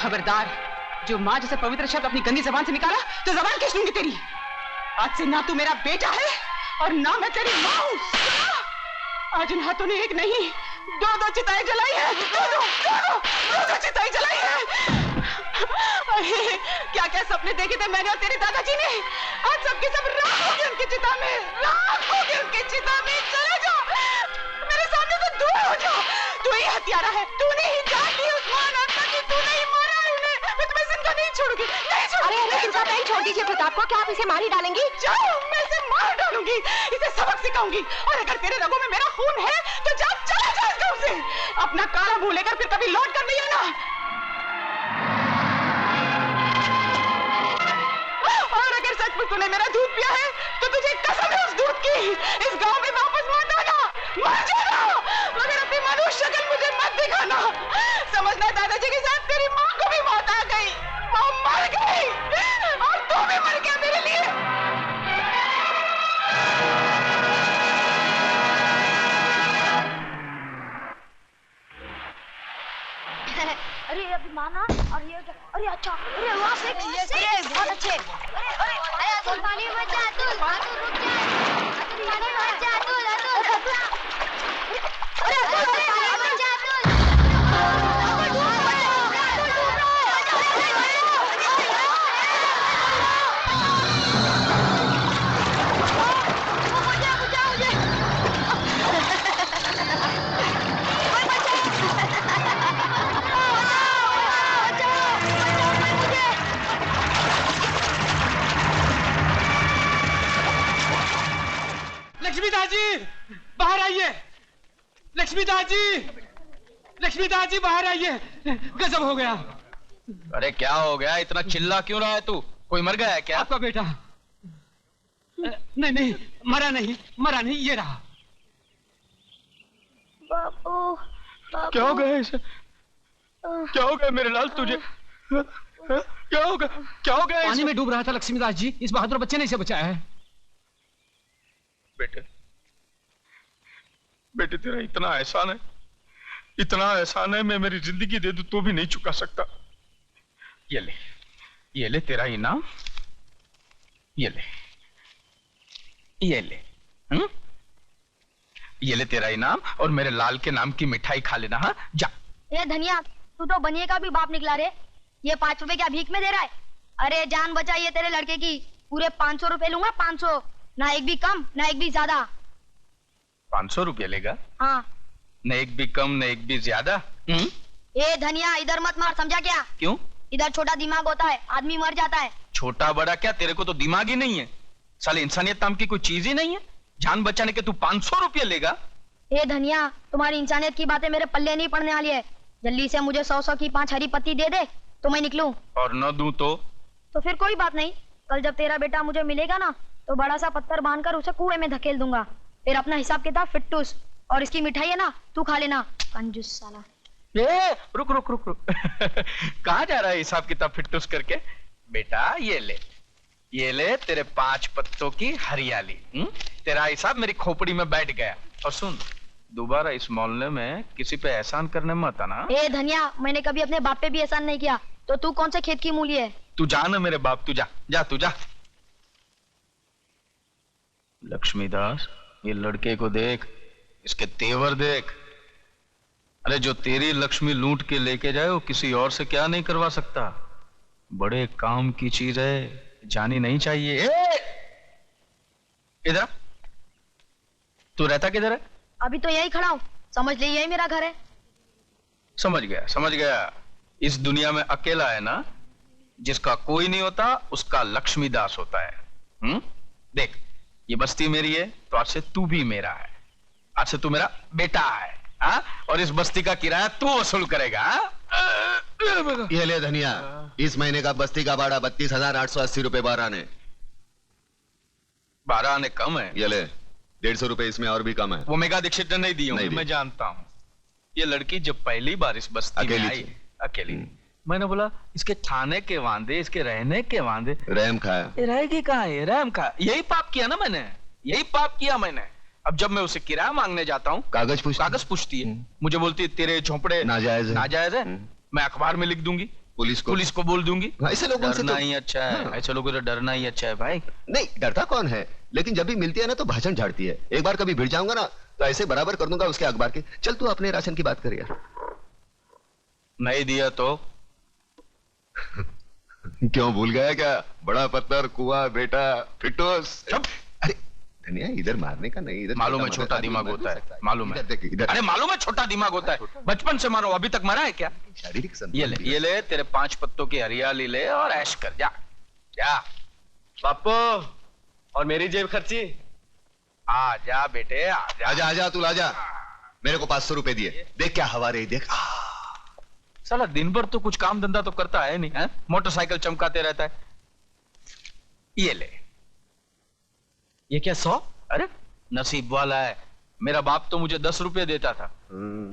खबरदार, जो माँ जैसे पवित्र शब्द अपनी गंदी जबान से निकाला तो जबान खींच लूंगी तेरी। आज से ना तू मेरा बेटा है और ना मैं तेरी माँ हूँ। आज इन हाथों ने एक नहीं दो चिताएं जलाई है। दो चिताएं जलाई है। क्या क्या सपने देखे थे मैंने और तेरे दादाजी ने। आज सबके सब राख हो गए उनकी चिता में, राख हो गए उनकी चिता में। चले जाओ मेरे सामने से दूर हो जाओ। तू ही हत्यारा है, तूने ही जान ली उस महान आत्मा की, तूने ही मारा है उन्हें। मैं तुम्हें जिंदा नहीं छोड़ूंगी, नहीं छोड़ूंगी। अरे चिंता नहीं, छोड़ दीजिए प्रताप को। क्या आप इसे मार ही डालेंगी? जाओ, मैं इसे मार डालूंगी, इसे सबक सिखाऊंगी। और अगर तेरे रगों में मेरा खून है तो जा, चला जा इस गांव से। अपना काला मुंह लेकर फिर कभी लौट कर नहीं आना। और अगर सचमुच तूने मेरा दूध पिया है तो तुझे कसम है उस दूध की, इस गांव में वापस मत आना, मर जाना। मगर अपनी मनुष्य शक्ल मुझे मत दिखाना। समझना दादाजी के साथ तेरी माँ को भी मौत आ गई, वो मर गई और तू भी मर गया मेरे लिए। अरे अभी माना और ये क्या? अरे अच्छा, अरे वाह से बहुत अच्छे। अरे अतुल पानी मत जा, अतुल रुक जा। अतुल पानी मत जा, अतुल अरे अतुल पानी मत जा, लक्ष्मीदास जी बाहर आइए। लक्ष्मीदास जी बाहर आइए। गजब हो गया। अरे क्या हो गया, इतना चिल्ला क्यों रहा है तू? कोई मर गया है क्या? आपका बेटा नहीं मरा नहीं, ये रहा। बाबू क्या हो गया इसे? क्या हो गया मेरे लाल तुझे? क्या हो गया? पानी में डूब रहा था लक्ष्मीदास जी, इस बहादुर बच्चे ने इसे बचाया है। बेटे तेरा इतना एहसान है, मैं मेरी जिंदगी दे दूं तो भी नहीं चुका सकता। ये ले तेरा इनाम, ये ले तेरा इनाम और मेरे लाल के नाम की मिठाई खा लेना। हाँ जा। ये धनिया, तू तो बनिए का भी बाप निकला रे। ये 5 रुपए क्या भीख में दे रहा है? अरे जान बचाइए तेरे लड़के की, पूरे 500 रुपए लूंगा। 500, ना एक भी कम ना एक भी ज्यादा। 500 रुपये लेगा? हाँ। न एक भी कम न एक भी ज्यादा। ए धनिया, इधर मत मार, समझा क्या? क्यों? इधर छोटा दिमाग होता है, आदमी मर जाता है। छोटा बड़ा क्या, तेरे को तो दिमाग ही नहीं है। साले इंसानियत नाम की कोई चीज ही नहीं है। जान बचाने के तू 500 रुपये लेगा? ए धनिया, तुम्हारी इंसानियत की बातें मेरे पल्ले नहीं पड़ने वाली है। जल्दी से मुझे 100 की 5 हरी पत्ती दे दे तो मैं निकलूं। और न दूं तो फिर कोई बात नहीं। कल जब तेरा बेटा मुझे मिलेगा ना, तो बड़ा सा पत्थर बांधकर उसे कुएं में धकेल दूंगा। फिर अपना हिसाब किताब फिट्टूस। और इसकी मिठाई है ना, तू खा लेना, कंजूस साला। रुक कहाँ जा रहा है हिसाब किताब फिट्टूस करके? बेटा ये ले तेरे 5 पत्तों की हरियाली। तेरा हिसाब मेरी खोपड़ी में बैठ गया। और सुन, दोबारा इस मोहल्ले में किसी पे एहसान करने मत आना। ए धनिया, मैंने कभी अपने बाप पे भी एहसान नहीं किया, तो तू कौन से खेत की मूली है? तू जा ना मेरे बाप, तू जा। लक्ष्मीदास, ये लड़के को देख, इसके तेवर देख। अरे जो तेरी लक्ष्मी लूट के लेके जाए वो किसी और से क्या नहीं करवा सकता। बड़े काम की चीज है, जानी नहीं चाहिए। इधर तू रहता किधर है? अभी तो यही खड़ा हूँ, समझ ले यही मेरा घर है। समझ गया। इस दुनिया में अकेला है ना, जिसका कोई नहीं होता उसका लक्ष्मीदास होता है। देख, ये बस्ती मेरी है तो आज से तू भी मेरा है। आज से तू मेरा बेटा है। और इस बस्ती का किराया तू वसूल करेगा। ये ले धनिया, इस महीने का बस्ती का भाड़ा 32,880 रुपए 12 आने। 12 आने कम है? ये ले 150 रुपए इसमें और भी कम है। वो मेगा दीक्षित ने नहीं दी होंगी, मैं जानता हूँ। ये लड़की जब पहली बार इस बस्ती में आई अकेली, मैंने बोला इसके खाने के वांदे, इसके रहने के वांदे। रहम खाया। रहेगी कहाँ है? रहम खाया। यही पाप किया ना मैंने, यही पाप किया मैंने। अब जब मैं उसे किराया मांगने जाता हूँ, कागज पूछती है। मुझे बोलती है तेरे झोंपड़े नाजायज है। मैं अखबार में लिख दूंगी पुलिस को बोल दूंगी। ऐसे लोगों से डरना तो ही अच्छा है। हाँ। ऐसे लोगों से डरना ही अच्छा है भाई। नहीं, डरता कौन है, लेकिन जब भी मिलती है ना तो भाषण झाड़ती है। एक बार कभी भिड़ जाऊंगा ना तो ऐसे बराबर कर दूंगा उसके अखबार के। चल तू अपने राशन की बात कर यार। नहीं दिया तो क्यों भूल गया क्या? बड़ा पत्थर, कुआं, बेटा, फिटोस। अरे धनिया, इधर मारने का नहीं, इधर मालूम है छोटा दिमाग होता है, मालूम है। इधर देख, इधर। अरे मालूम है छोटा दिमाग होता है। बचपन से मारो, अभी तक मरा है क्या? शारीरिक ये ले तेरे 5 पत्तों की हरियाली ले और ऐश कर जा जा। बापू, और मेरी जेब खर्ची? आ जा बेटे, आ जा। आजा आजा, तू आजा। मेरे को 500 रुपए दिए। देख क्या हवा रही, देख। साला दिन भर तो कुछ काम धंधा तो करता है नहीं है? मोटरसाइकिल चमकाते रहता है। ये ले। ये क्या 100? अरे नसीब वाला है, मेरा बाप तो मुझे 10 रुपए देता था।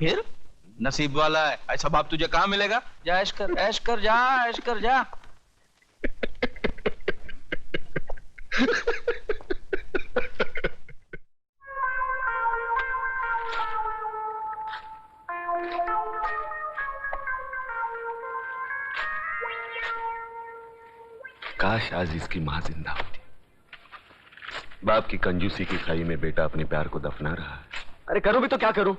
फिर नसीब वाला है, ऐसा बाप तुझे कहां मिलेगा? जा ऐश कर, ऐश कर जा, ऐश कर जा। काश आज इसकी मां जिंदा होती। बाप की कंजूसी की खाई में बेटा अपने प्यार को दफना रहा है। अरे करूं भी तो क्या करूं?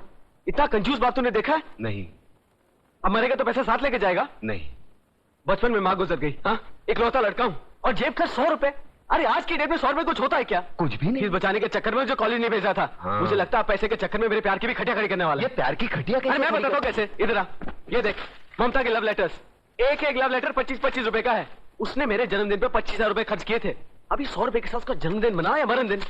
इतना कंजूस बाप तूने देखा है? नहीं अब मरेगा तो पैसा साथ लेके जाएगा? नहीं। बचपन में माँ गुजर गई, हाँ, इकलौता लड़का हूं और जेब खर्च 100 रुपए। अरे आज की डेट में 100 रुपए कुछ होता है क्या? कुछ भी नहीं। फीस बचाने के चक्कर में जो कॉलेज नहीं भेजा था, हाँ। मुझे लगता है पैसे के चक्कर में मेरे प्यार की भी खटिया खड़ी करने वाला ये है। प्यार की खटिया अरे मैं बताता हूँ कैसे। इधर आ, ये देख ममता के लव लेटर्स। एक लव लेटर 25-25 रुपए का है। उसने मेरे जन्मदिन पे 25,000 रुपए खर्च किए थे। अभी 100 रुपए के साथ उसका जन्मदिन मना या मरण दिन?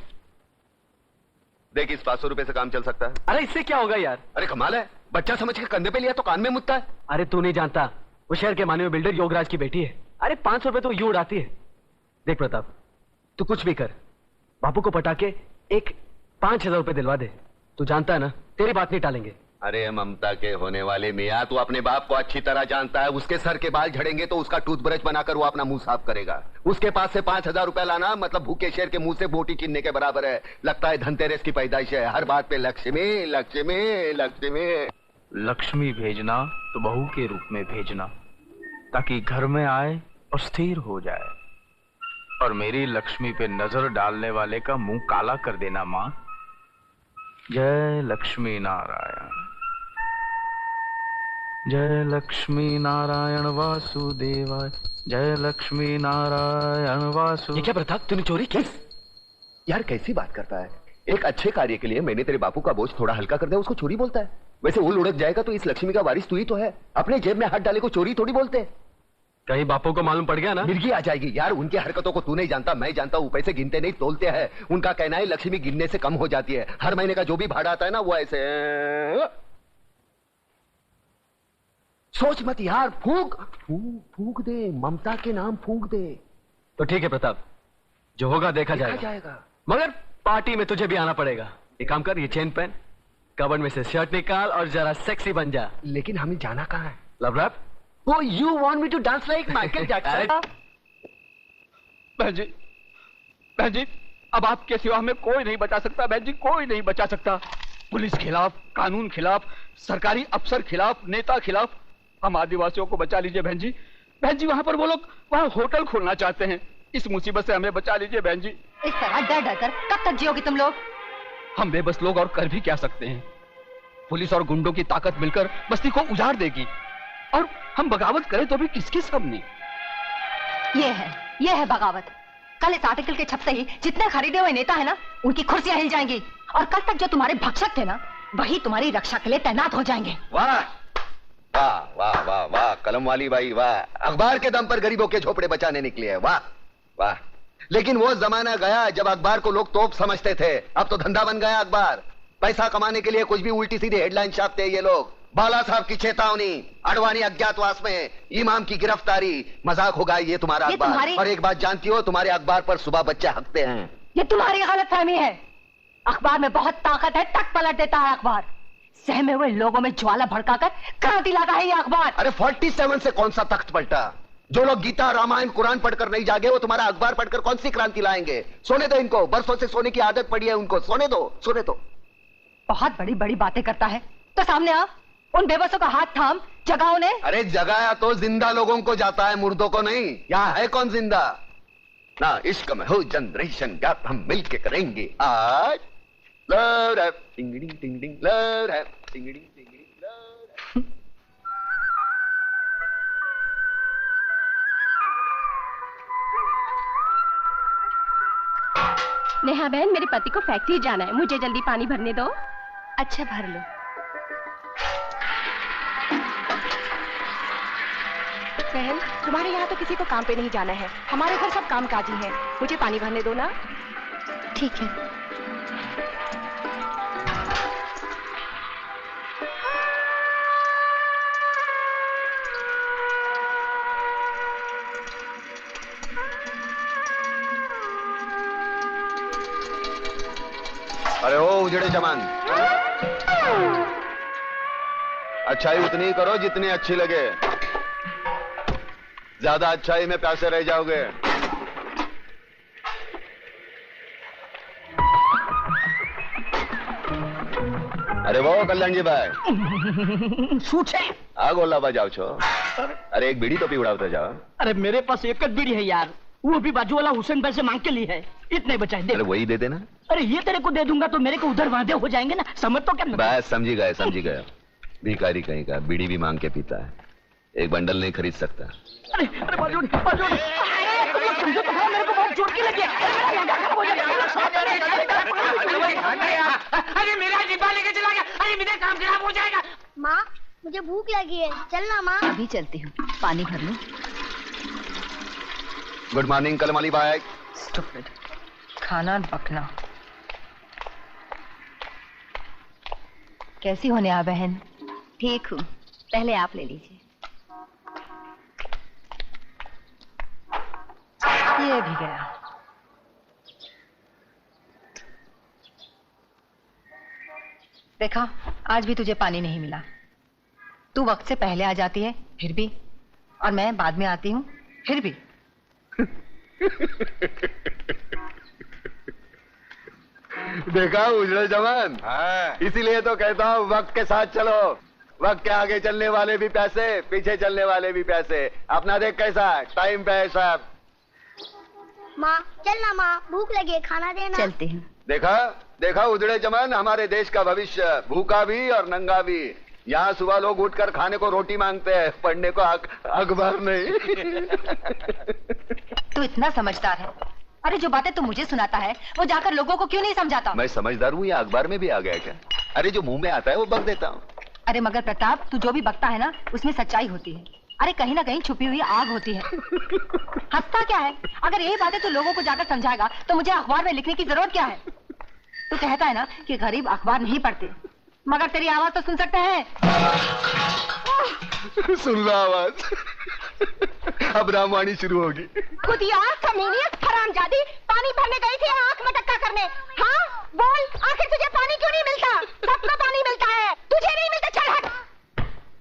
देख, इस 500 रुपए से काम चल सकता है। अरे इससे क्या होगा यार? अरे कमाल है, बच्चा समझ के कंधे पे लिया तो कान में मुतता है। अरे तू नहीं जानता, वो शहर के माने हुए बिल्डर योगराज की बेटी है। अरे 500 रुपए तो यूं उड़ाती है। देख प्रताप, तू कुछ भी कर, बापू को पटा के एक 5,000 रुपए दिलवा दे। तू जानता है ना, तेरी बात नहीं टालेंगे। अरे ममता के होने वाले मियां, तू अपने बाप को अच्छी तरह जानता है। उसके सर के बाल झड़ेंगे तो उसका टूथब्रश बनाकर वो अपना मुंह साफ करेगा। उसके पास से 5,000 रुपए लाना मतलब भूखे शेर के मुंह से बोटी छीनने के बराबर है। लगता है धनतेरस की पैदाइश है। हर बात पे लक्ष्मी लक्ष्मी लक्ष्मी। लक्ष्मी भेजना तो बहू के रूप में भेजना, ताकि घर में आए और स्थिर हो जाए। और मेरी लक्ष्मी पे नजर डालने वाले का मुंह काला कर देना मां। जय लक्ष्मी नारायण, जय लक्ष्मी नारायण वासुदेवाय, जय लक्ष्मी नारायण वासु। ये क्या प्रताप, तूने चोरी की? यार कैसी बात करता है। एक अच्छे कार्य के लिए मैंने तेरे बापू का बोझ थोड़ा हल्का कर दिया, उसको चोरी बोलता है? वैसे वो लुढ़क जाएगा तो इस लक्ष्मी का वारिस तू ही तो है। अपने जेब में हाथ डाले को चोरी थोड़ी बोलते। कहीं बापू को मालूम पड़ गया ना? मिर्गी आ जाएगी यार। उनकी हरकतों को तू नहीं जानता, मैं जानता हूँ। पैसे गिनते नहीं तोलते हैं। उनका कहना है लक्ष्मी गिनने से कम हो जाती है। हर महीने का जो भी भाड़ा आता है ना वो ऐसे। सोच मत यार, फूंक फूंक दे, ममता के नाम फूंक दे। तो ठीक है प्रताप, जो होगा देखा जाएगा। मगर पार्टी में तुझे भी आना पड़ेगा। एक काम कर, ये चेन पहन, कबर्ड में से शर्ट निकाल और जरा सेक्सी बन जा। लेकिन हमें जाना कहाँ है? Love rap. Oh, you want me to dance like Michael Jackson? बहन जी, अब आपके सिवा हमें कोई नहीं बचा सकता। बहन जी, कोई नहीं बचा सकता। पुलिस खिलाफ, कानून खिलाफ, सरकारी अफसर खिलाफ, नेता खिलाफ। हम आदिवासियों को बचा लीजिए बहन जी। बहन जी, वहाँ पर वो लोग वहाँ होटल खोलना चाहते हैं। इस मुसीबत से हमें बचा लीजिए बहन जी। इस तरह डर डर कर कब तक जियोगे तुम लोग? हम बेबस लोग और कर भी क्या सकते हैं? पुलिस और गुंडों की ताकत मिलकर बस्ती को उजाड़ देगी। और हम बगावत करें तो भी किसके सामने? ये है बगावत। कल इस आर्टिकल के छपते ही जितने खरीदे हुए नेता है ना, उनकी कुर्सियां हिल जाएंगी। और कल तक जो तुम्हारे भक्षक थे ना, वही तुम्हारी रक्षा के लिए तैनात हो जाएंगे। वाह वाह वाह वाह वाह, कलम वाली बाई वाह। अखबार के दम पर गरीबों के झोपड़े बचाने निकली है। वाह वाह। लेकिन वो जमाना गया जब अखबार को लोग तोप समझते थे। अब तो धंधा बन गया अखबार। पैसा कमाने के लिए कुछ भी उल्टी सीधी हेडलाइन छापते हैं ये लोग। बाला साहब की चेतावनी, अडवाणी अज्ञातवास में, इमाम की गिरफ्तारी। मजाक होगा ये तुम्हारा अखबार। और एक बात जानती हो, तुम्हारे अखबार पर सुबह बच्चे हकते हैं। ये तुम्हारी गलतफहमी है। अखबार में बहुत ताकत है, तक पलट देता है अखबार। सहमे हुए लोगों में ज्वाला भड़काकर क्रांति लाता है ये अखबार। अरे 47 से कौन सा तख्त पलटा? जो लोग गीता, रामायण, कुरान पढ़कर नहीं जागे, वो तुम्हारा अखबार पढ़कर कौन सी क्रांति लाएंगे? सोने दो इनको, बरसों से सोने की आदत पड़ी है उनको। सोने दो, सोने दो। बहुत बड़ी बड़ी बातें करता है तो सामने आ, उन बेबसों का हाथ थाम जगाओ ने। अरे जगाया तो जिंदा लोगों को जाता है, मुर्दों को नहीं। यहाँ है कौन जिंदा? ना इश्क में हो जनरेशन गैप, हम मिलके करेंगे आज। लव रैप टिंगड़ी टिंगड़ी, लव रैप टिंगड़ी टिंगड़ी, लव रैप। नेहा बहन, मेरे पति को फैक्ट्री जाना है, मुझे जल्दी पानी भरने दो। अच्छा भर लो। बहन, तुम्हारे यहाँ तो किसी को काम पे नहीं जाना है, हमारे घर सब कामकाजी हैं, मुझे पानी भरने दो ना। ठीक है। अरे ओ उजड़े चमान, अच्छाई उतनी ही करो जितनी अच्छी लगे, ज्यादा अच्छाई में प्यासे रह जाओगे। अरे वो कल्याण जी भाई छूट है। आग ओला बजाओ छो। अरे एक बीड़ी तो पी उड़ाते जाओ। अरे मेरे पास एक बीड़ी है यार, वो भी बाजू वाला हुसैन भाई से मांग के ली है, इतने बचाए दे। अरे वही दे देना। अरे ये तेरे को दे दूंगा तो मेरे को उधर वादे हो जाएंगे ना, समझ तो क्या? बस समझी गए समझी गए। भिखारी कहीं का बीड़ी भी मांग के पीता है, एक बंडल नहीं खरीद सकता। अरे अरे बाजू बाजू, समझो तो है, मेरे को बहुत चोट की लगी है। अरे मेरा डिब्बा लेके चला गया, अरे मेरा काम खराब हो जाएगा। माँ मुझे भूख लगी है, चलना माँ। अभी चलती हूँ, पानी भर लूं। गुड मॉर्निंग कलमाली बाय। स्टूपिड, खाना बकना। कैसी हो नेहा बहन? ठीक हूँ, पहले आप ले लीजिए। ये भी गया। देखा, आज भी तुझे पानी नहीं मिला। तू वक्त से पहले आ जाती है फिर भी, और मैं बाद में आती हूँ फिर भी। देखा उजड़े जवान, इसीलिए तो कहता हूँ वक्त के साथ चलो। वक्त के आगे चलने वाले भी पैसे, पीछे चलने वाले भी पैसे। अपना देख कैसा टाइम पे है सब। माँ चलना माँ, भूख लगी है, खाना देना। चलती हूँ। देखा देखा उजड़े जवान, हमारे देश का भविष्य, भूखा भी और नंगा भी। यहाँ सुबह लोग उठकर खाने को रोटी मांगते हैं, पढ़ने को अखबार नहीं। तू इतना समझदार है, अरे जो बातें तू मुझे सुनाता है वो जाकर लोगों को क्यों नहीं समझाता? मैं समझदार हूँ या अखबार में भी आ गया क्या? अरे जो मुंह में आता है वो बक देता हूँ। अरे मगर प्रताप, तू जो भी बकता है ना उसमें सच्चाई होती है। अरे कहीं ना कहीं छुपी हुई आग होती है। हंसता क्या है? अगर यही बातें तू लोगों को जाकर समझाएगा तो मुझे अखबार में लिखने की जरूरत क्या है? तू कहता है ना कि गरीब अखबार नहीं पढ़ते, मगर तेरी आवाज तो सुन सकते हैं। सुन लो आवाज। अब रामवाणी शुरू होगी। खुदिया कमीनियत हरामजादी, पानी भरने गई थी आंख में टक्का करने। हाँ बोल, आखिर तुझे पानी क्यों नहीं मिलता? सबको पानी मिलता है, तुझे नहीं मिलता। चल हट।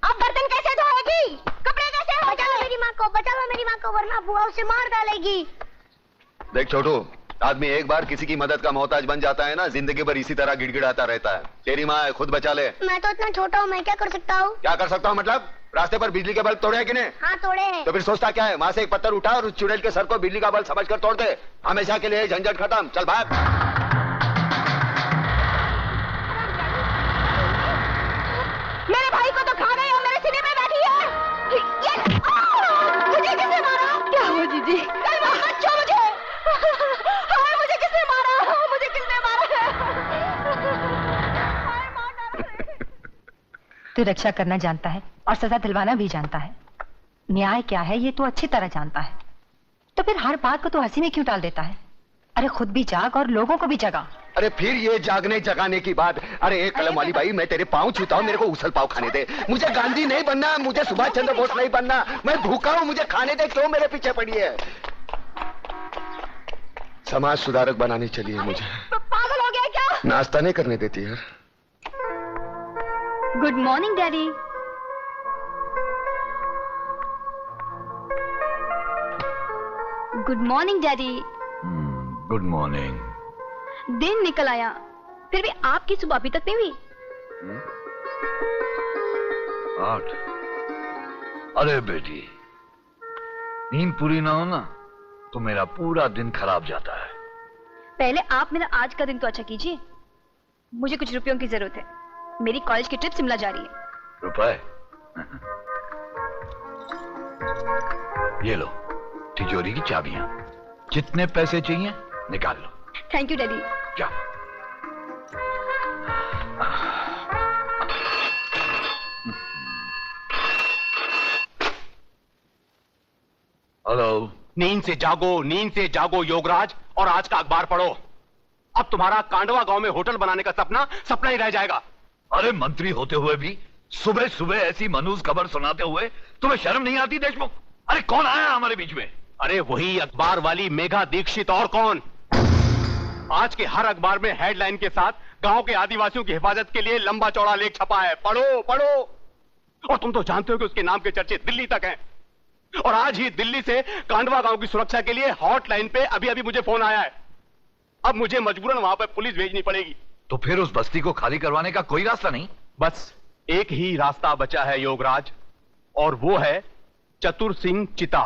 अब बर्तन कैसे धोएगी? कपड़े कैसे हो? बचा लो मेरी माँ को, बचा लो मेरी माँ को, वरना बुआ उसे मार डालेगी। देख छोटू, आदमी एक बार किसी की मदद का मोहताज बन जाता है ना, जिंदगी भर इसी तरह गिड़गिड़ाता रहता है। तेरी माँ है, खुद बचा ले। मैं तो इतना छोटा हूँ, मैं क्या कर सकता हूँ? क्या कर सकता हूँ मतलब? रास्ते पर बिजली के बल्ब तोड़े हैं कि नहीं? हाँ तोड़े हैं। तो फिर सोचता क्या है? वहां से एक पत्थर उठा और उस चुड़ैल के सर को बिजली का बल्ब समझकर तोड़ दे। हमेशा के लिए झंझट खत्म। चल भाग। मेरे भाई को तो खा गई और मेरे सीने में बैठी है। ये मुझे किसने मारा? क्या हुआ जीजी? बच्चों मुझे मुझे किसने मारा? मुझे किसने मारा? तू रक्षा करना जानता है और सजा दिलवाना भी जानता है। न्याय क्या है ये तो अच्छी तरह जानता है, तो फिर हर बात को तो हंसी में क्यों टाल देता है? अरे खुद भी जाग और लोगों को भी जगा। अरे फिर ये जागने जगाने की बात। अरे एक कलम वाली भाई, मैं तेरे पाँव छूता हूँ, मेरे को उसल पाव खाने दे। मुझे गांधी नहीं बनना, मुझे सुभाष चंद्र बोस नहीं बनना। मैं भूखा हूँ, मुझे खाने दे। क्यों मेरे पीछे पड़ी है? समाज सुधारक बनाने चली है मुझे। पागल हो गया क्या? नाश्ता नहीं करने देती है। Good morning daddy. Good morning daddy. Good morning. दिन निकल आया, फिर भी आपकी सुबह अभी तक नहीं हुई। गॉड। अरे बेटी, नींद पूरी ना हो ना तो मेरा पूरा दिन खराब जाता है। पहले आप मेरा आज का दिन तो अच्छा कीजिए। मुझे कुछ रुपयों की जरूरत है। मेरी कॉलेज की ट्रिप शिमला जा रही है। रुपए? ये लो तिजोरी की चाबियां। जितने पैसे चाहिए निकाल लो। Thank you daddy. जा। हेलो। नींद से जागो योगराज, और आज का अखबार पढ़ो। अब तुम्हारा कांडवा गांव में होटल बनाने का सपना सपना ही रह जाएगा। अरे मंत्री होते हुए भी सुबह सुबह ऐसी मनहूस खबर सुनाते हुए तुम्हें शर्म नहीं आती देशमुख? अरे कौन आया हमारे बीच में? अरे वही अखबार वाली मेघा दीक्षित, और कौन। आज के हर अखबार में हेडलाइन के साथ गांव के आदिवासियों की हिफाजत के लिए लंबा चौड़ा लेख छपा है। पढ़ो पढ़ो। और तुम तो जानते हो कि उसके नाम के चर्चे दिल्ली तक हैं। और आज ही दिल्ली से कांडवा गांव की सुरक्षा के लिए हॉटलाइन पे अभी अभी मुझे फोन आया है। अब मुझे मजबूरन वहां पर पुलिस भेजनी पड़ेगी। तो फिर उस बस्ती को खाली करवाने का कोई रास्ता नहीं? बस एक ही रास्ता बचा है योगराज, और वो है चतुर सिंह चिता।